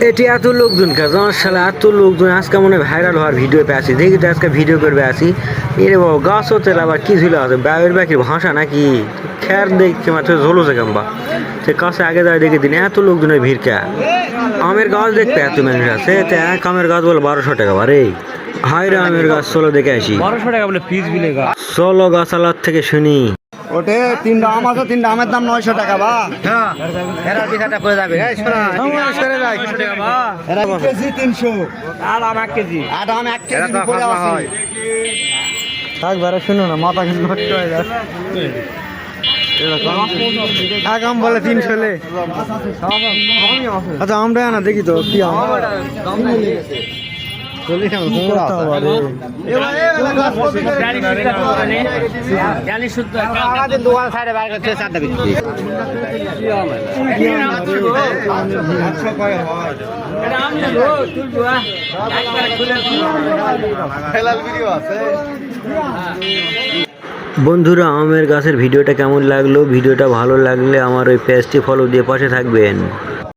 এটি এত লোকজন কাজ আমার সালে এত লোকজন আজকে মনে ভাইরাল হওয়ার ভিডিও পেয়েছি দেখি তো আজকে ভিডিও করবে আসি এরে বাবা গাছ হতে আবার কি ছিল আছে বাইরের বাকির ভাষা নাকি খ্যার দেখছে মাত্র ঝোলছে কাম্বা সে কাছে আগে যায় দেখে দিন এত লোকজনের ভিড় কে আমের গাছ দেখতে এত মানুষ আছে এক আমের গাছ বলে 1200 টাকা বারে হাই রে আমের গাছ চলো দেখে আসি 1200 টাকা বলে পিস বিলে গাছ চলো গাছ আলার থেকে শুনি ওটে 3টা আম আছে 3টা আমের দাম 900 টাকা বা হ্যাঁ এরা দিকাটা করে যাবে এই শোনা আমার ছেড়ে যায় 900 টাকা বা এরা কেজি 300 আর আম 1 কেজি আর আম 1 কেজি উপরে আছে থাক বারে শুনো না মাথা কিন্তু নষ্ট হয়ে যায় আগাম বলে 300 লে আচ্ছা আমরা না দেখি তো কি আম চল্লিশ টাকা জানি শুদ্ধ আমাদের দোকান সাইডে বাইরে করতে 4টা বিক্রি এটা আম না গো তুলবো একবার খুলে হেলাল ভিডিও আছে বন্ধুরা আমের গাছের ভিডিওটা কেমন লাগলো ভিডিওটা ভালো লাগলে আমার ওই পেজটি ফলো দিয়ে পাশে থাকবেন।